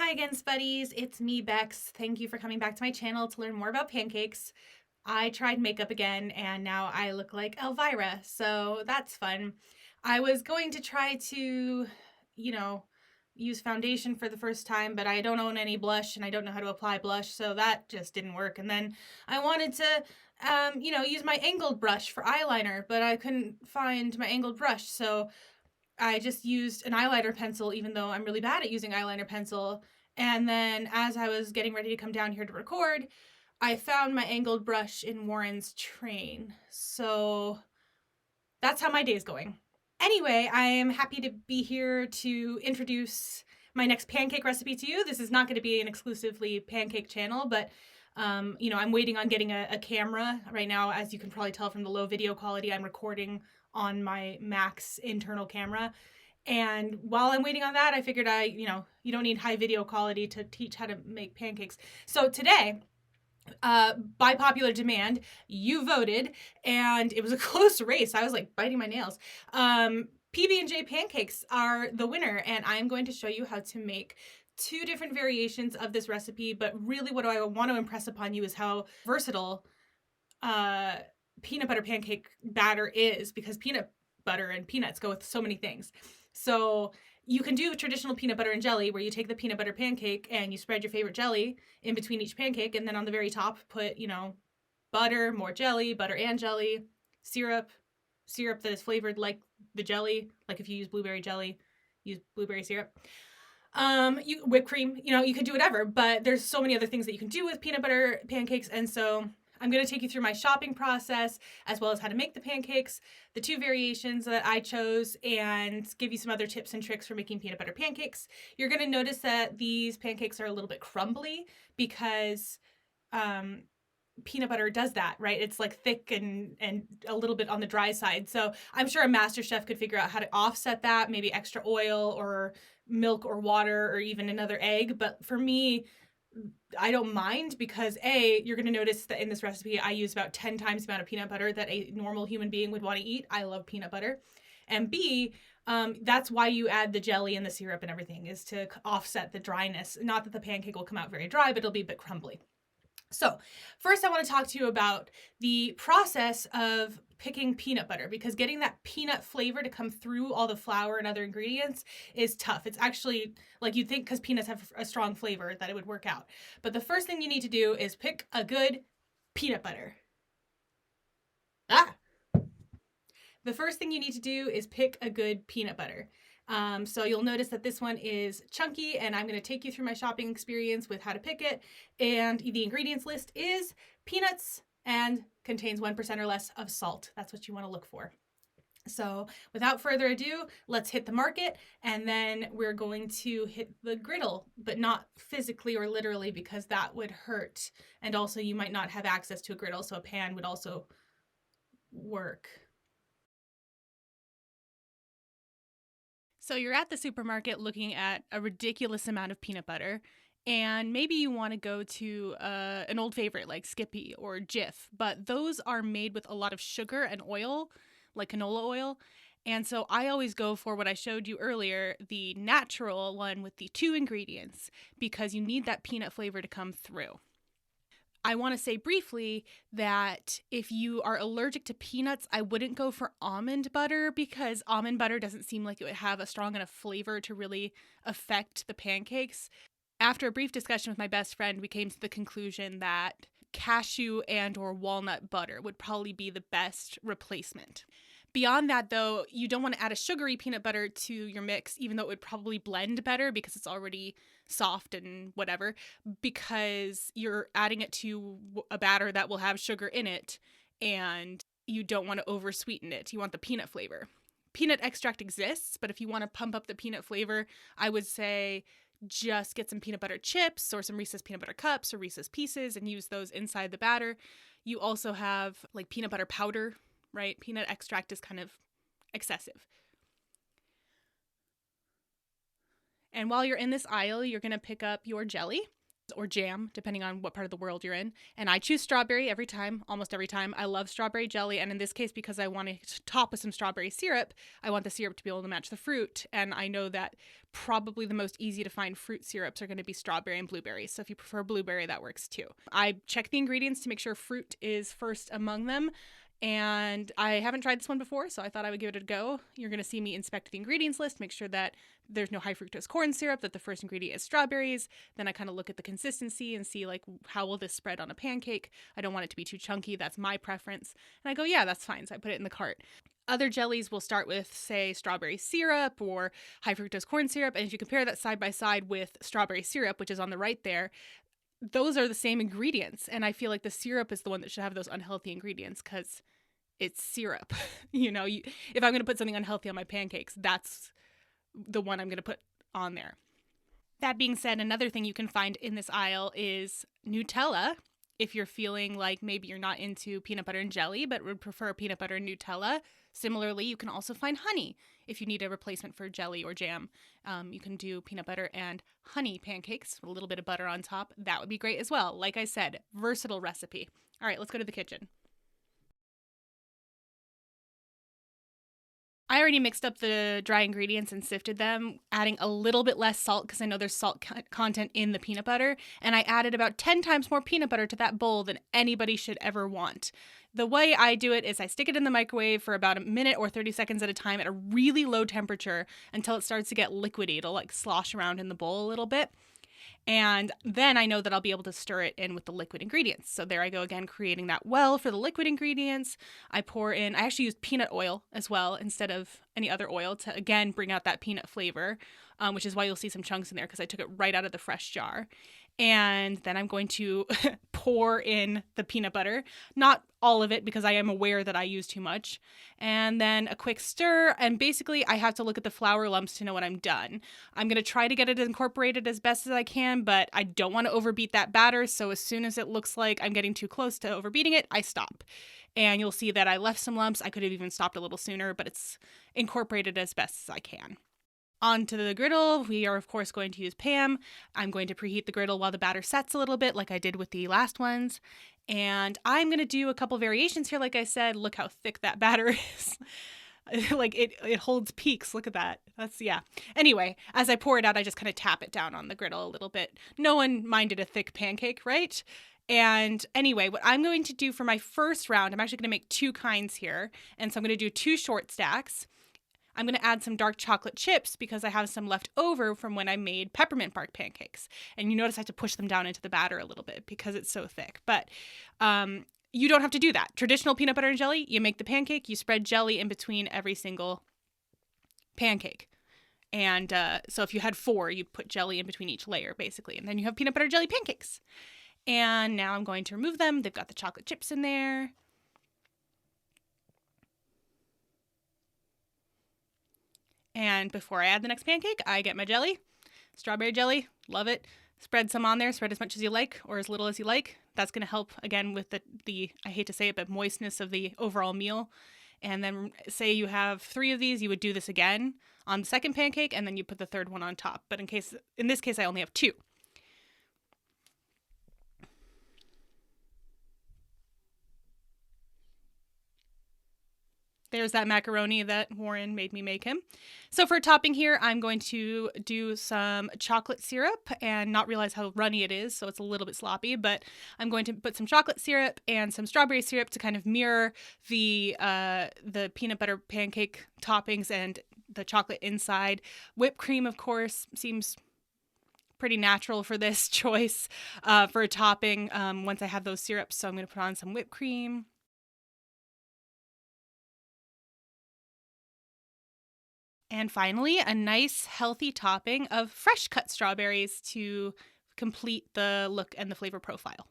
Hi again, Spuddies. It's me, Bex. Thank you for coming back to my channel to learn more about pancakes. I tried makeup again, and now I look like Elvira, so that's fun. I was going to try to, use foundation for the first time, but I don't own any blush, and I don't know how to apply blush, so that just didn't work. And then I wanted to, use my angled brush for eyeliner, but I couldn't find my angled brush, so I just used an eyeliner pencil, even though I'm really bad at using eyeliner pencil. And then as I was getting ready to come down here to record, I found my angled brush in Warren's train. So that's how my day's going. Anyway, I am happy to be here to introduce my next pancake recipe to you. This is not going to be an exclusively pancake channel, but I'm waiting on getting a camera right now. As you can probably tell from the low video quality, I'm recording on my Mac's internal camera. And while I'm waiting on that, I figured you don't need high video quality to teach how to make pancakes. So today, by popular demand, you voted, and it was a close race. I was like biting my nails. PB&J pancakes are the winner, and I'm going to show you how to make two different variations of this recipe. But really what I want to impress upon you is how versatile peanut butter pancake batter is, because peanut butter and peanuts go with so many things. So you can do traditional peanut butter and jelly, where you take the peanut butter pancake and you spread your favorite jelly in between each pancake, and then on the very top put, butter, more jelly, butter and jelly, syrup that is flavored like the jelly. Like if you use blueberry jelly, use blueberry syrup. Whipped cream, you can do whatever, but there's so many other things that you can do with peanut butter pancakes. And so I'm going to take you through my shopping process, as well as how to make the pancakes, the two variations that I chose, and give you some other tips and tricks for making peanut butter pancakes. You're going to notice that these pancakes are a little bit crumbly because peanut butter does that, right? It's like thick and a little bit on the dry side. So I'm sure a master chef could figure out how to offset that, maybe extra oil or milk or water or even another egg. But for me, I don't mind, because you're going to notice that in this recipe, I use about 10 times the amount of peanut butter that a normal human being would want to eat. I love peanut butter. And B, that's why you add the jelly and the syrup and everything, is to offset the dryness. Not that the pancake will come out very dry, but it'll be a bit crumbly. So first I want to talk to you about the process of picking peanut butter, because getting that peanut flavor to come through all the flour and other ingredients is tough. It's actually, like, you'd think because peanuts have a strong flavor that it would work out. But the first thing you need to do is pick a good peanut butter. The first thing you need to do is pick a good peanut butter. So you'll notice that this one is chunky, and I'm going to take you through my shopping experience with how to pick it. And the ingredients list is peanuts and contains 1% or less of salt. That's what you want to look for. So without further ado, let's hit the market, and then we're going to hit the griddle, but not physically or literally, because that would hurt. And also you might not have access to a griddle, so a pan would also work. So you're at the supermarket looking at a ridiculous amount of peanut butter, and maybe you want to go to an old favorite like Skippy or Jif, but those are made with a lot of sugar and oil, like canola oil. And so I always go for what I showed you earlier, the natural one with the two ingredients, because you need that peanut flavor to come through. I want to say briefly that if you are allergic to peanuts, I wouldn't go for almond butter, because almond butter doesn't seem like it would have a strong enough flavor to really affect the pancakes. After a brief discussion with my best friend, we came to the conclusion that cashew and or walnut butter would probably be the best replacement. Beyond that, though, you don't want to add a sugary peanut butter to your mix, even though it would probably blend better because it's already soft and whatever, because you're adding it to a batter that will have sugar in it, and you don't want to over-sweeten it. You want the peanut flavor. Peanut extract exists, but if you want to pump up the peanut flavor, I would say just get some peanut butter chips or some Reese's peanut butter cups or Reese's Pieces and use those inside the batter. You also have like peanut butter powder, right? Peanut extract is kind of excessive. And while you're in this aisle, you're going to pick up your jelly. or jam, depending on what part of the world you're in. And I choose strawberry every time, almost every time. I love strawberry jelly. And in this case, because I want to top with some strawberry syrup, I want the syrup to be able to match the fruit. And I know that probably the most easy to find fruit syrups are going to be strawberry and blueberry. So if you prefer blueberry, that works too. I check the ingredients to make sure fruit is first among them. And I haven't tried this one before, so I thought I would give it a go. You're going to see me inspect the ingredients list, make sure that there's no high fructose corn syrup, that the first ingredient is strawberries. Then I kind of look at the consistency and see like, how will this spread on a pancake? I don't want it to be too chunky. That's my preference. And I go, yeah, that's fine. So I put it in the cart. Other jellies will start with, say, strawberry syrup or high fructose corn syrup. And if you compare that side by side with strawberry syrup, which is on the right there, those are the same ingredients. And I feel like the syrup is the one that should have those unhealthy ingredients because it's syrup. If I'm going to put something unhealthy on my pancakes, that's the one I'm going to put on there. That being said, another thing you can find in this aisle is Nutella. If you're feeling like maybe you're not into peanut butter and jelly, but would prefer peanut butter and Nutella. Similarly, you can also find honey if you need a replacement for jelly or jam. You can do peanut butter and honey pancakes with a little bit of butter on top. That would be great as well. Like I said, versatile recipe. All right, let's go to the kitchen. I already mixed up the dry ingredients and sifted them, adding a little bit less salt because I know there's salt content in the peanut butter. And I added about 10 times more peanut butter to that bowl than anybody should ever want. The way I do it is I stick it in the microwave for about a minute or 30 seconds at a time at a really low temperature until it starts to get liquidy. It'll like slosh around in the bowl a little bit. And then I know that I'll be able to stir it in with the liquid ingredients. So there I go again, creating that well for the liquid ingredients. I actually use peanut oil as well instead of any other oil to, again, bring out that peanut flavor, which is why you'll see some chunks in there because I took it right out of the fresh jar. And then I'm going to pour in the peanut butter, not all of it because I am aware that I use too much. And then a quick stir. And basically I have to look at the flour lumps to know when I'm done. I'm going to try to get it incorporated as best as I can, but I don't want to overbeat that batter. So as soon as it looks like I'm getting too close to overbeating it, I stop. And you'll see that I left some lumps. I could have even stopped a little sooner, but it's incorporated as best as I can. Onto the griddle, we are of course going to use Pam. I'm going to preheat the griddle while the batter sets a little bit like I did with the last ones. And I'm going to do a couple variations here. Like I said, look how thick that batter is. Like it holds peaks. Look at that. Yeah. Anyway, as I pour it out, I just kind of tap it down on the griddle a little bit. No one minded a thick pancake, right? And anyway, what I'm going to do for my first round, I'm actually going to make two kinds here. And so I'm going to do 2 short stacks. I'm going to add some dark chocolate chips because I have some left over from when I made peppermint bark pancakes. And you notice I have to push them down into the batter a little bit because it's so thick. But you don't have to do that. Traditional peanut butter and jelly, you make the pancake, you spread jelly in between every single pancake. And so if you had 4, you'd put jelly in between each layer, basically. And then you have peanut butter jelly pancakes. And now I'm going to remove them. They've got the chocolate chips in there. And before I add the next pancake, I get my jelly. Strawberry jelly, love it. Spread some on there, spread as much as you like or as little as you like. That's going to help, again, with the I hate to say it, but moistness of the overall meal. And then say you have 3 of these, you would do this again on the second pancake, and then you put the third one on top. But in this case, I only have 2. There's that macaroni that Warren made me make him. So for topping here, I'm going to do some chocolate syrup and not realize how runny it is, so it's a little bit sloppy, but I'm going to put some chocolate syrup and some strawberry syrup to kind of mirror the peanut butter pancake toppings and the chocolate inside. Whipped cream, of course, seems pretty natural for this choice for a topping once I have those syrups, so I'm going to put on some whipped cream. And finally, a nice healthy topping of fresh cut strawberries to complete the look and the flavor profile.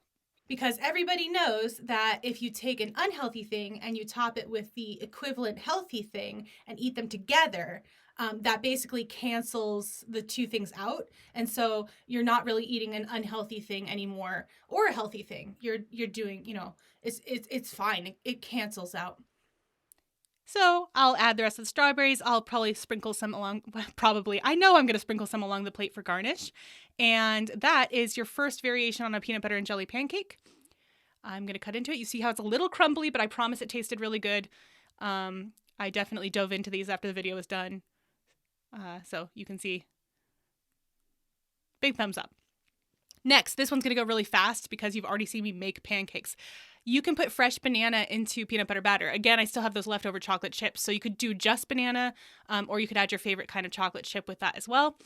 Because everybody knows that if you take an unhealthy thing and you top it with the equivalent healthy thing and eat them together, that basically cancels the 2 things out. And so you're not really eating an unhealthy thing anymore or a healthy thing. You're doing, it's fine. It cancels out. So I'll add the rest of the strawberries. I'll probably sprinkle some along, probably, I know I'm going to sprinkle some along the plate for garnish. And that is your first variation on a peanut butter and jelly pancake. I'm going to cut into it. You see how it's a little crumbly, but I promise it tasted really good. I definitely dove into these after the video was done. So you can see. Big thumbs up. Next, this one's going to go really fast because you've already seen me make pancakes. You can put fresh banana into peanut butter batter. Again, I still have those leftover chocolate chips, so you could do just banana, or you could add your favorite kind of chocolate chip with that as well.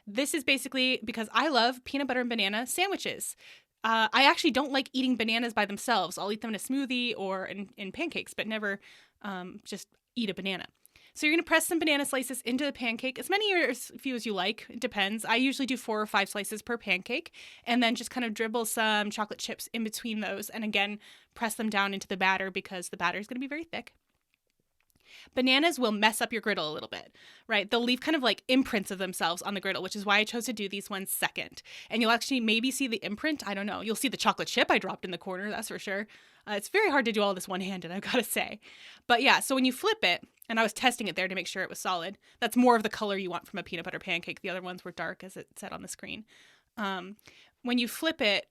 This is basically because I love peanut butter and banana sandwiches. I actually don't like eating bananas by themselves. I'll eat them in a smoothie or in pancakes, but never just eat a banana. So you're going to press some banana slices into the pancake, as many or as few as you like. It depends. I usually do 4 or 5 slices per pancake, and then just kind of dribble some chocolate chips in between those. And again, press them down into the batter because the batter is going to be very thick. Bananas will mess up your griddle a little bit, right? They'll leave kind of like imprints of themselves on the griddle, which is why I chose to do these ones second. And you'll actually maybe see the imprint. I don't know. You'll see the chocolate chip I dropped in the corner, that's for sure. It's very hard to do all this one-handed, I've got to say. But yeah, so when you flip it, and I was testing it there to make sure it was solid. That's more of the color you want from a peanut butter pancake. The other ones were dark, as it said on the screen. When you flip it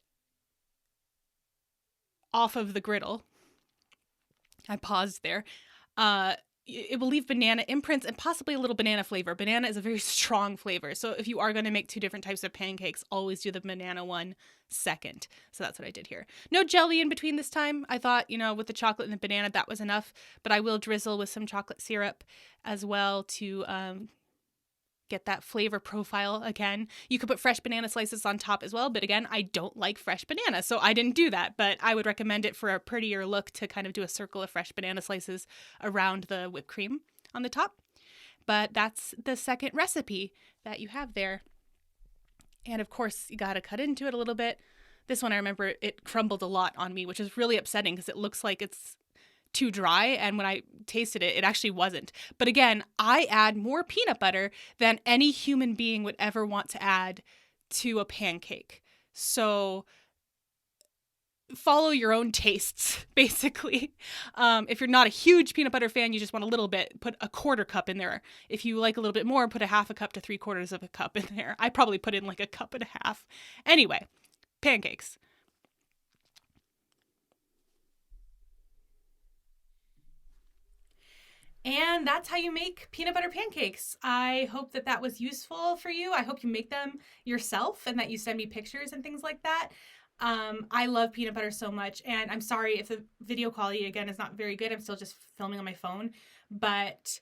off of the griddle, I paused there, it will leave banana imprints and possibly a little banana flavor. Banana is a very strong flavor. So if you are going to make 2 different types of pancakes, always do the banana one second. So that's what I did here. No jelly in between this time. I thought, with the chocolate and the banana, that was enough. But I will drizzle with some chocolate syrup as well to get that flavor profile again. You could put fresh banana slices on top as well, but again, I don't like fresh banana, so I didn't do that, but I would recommend it for a prettier look to kind of do a circle of fresh banana slices around the whipped cream on the top. But that's the second recipe that you have there. And of course, you gotta cut into it a little bit. This one, I remember it crumbled a lot on me, which is really upsetting because it looks like it's too dry, and when I tasted it, it actually wasn't. But again, I add more peanut butter than any human being would ever want to add to a pancake. So follow your own tastes, basically. If you're not a huge peanut butter fan, you just want a little bit, put a 1/4 cup in there. If you like a little bit more, put a 1/2 cup to 3/4 of a cup in there. I probably put in like 1.5 cups. Anyway, pancakes. And that's how you make peanut butter pancakes. I hope that was useful for you. I hope you make them yourself and that you send me pictures and things like that. I love peanut butter so much, and I'm sorry if the video quality, again, is not very good. I'm still just filming on my phone. But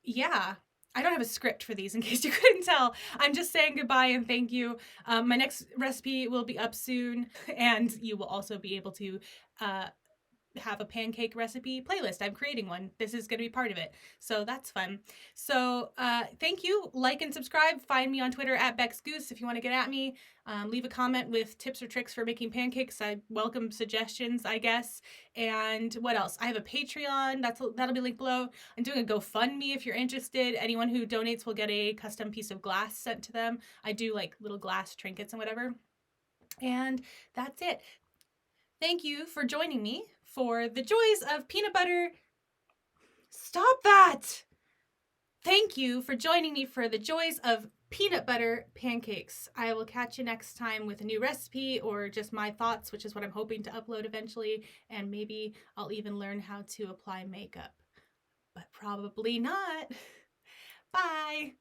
yeah, I don't have a script for these in case you couldn't tell. I'm just saying goodbye and thank you. My next recipe will be up soon, and you will also be able to have a pancake recipe playlist. I'm creating one. This is going to be part of it. So that's fun. So thank you. Like and subscribe. Find me on Twitter at BexGoose if you want to get at me. Leave a comment with tips or tricks for making pancakes. I welcome suggestions, I guess. And what else? I have a Patreon. That'll be linked below. I'm doing a GoFundMe if you're interested. Anyone who donates will get a custom piece of glass sent to them. I do like little glass trinkets and whatever. And that's it. Thank you for joining me for the joys of peanut butter. Stop that! Thank you for joining me for the joys of peanut butter pancakes. I will catch you next time with a new recipe or just my thoughts, which is what I'm hoping to upload eventually. And maybe I'll even learn how to apply makeup. But probably not. Bye!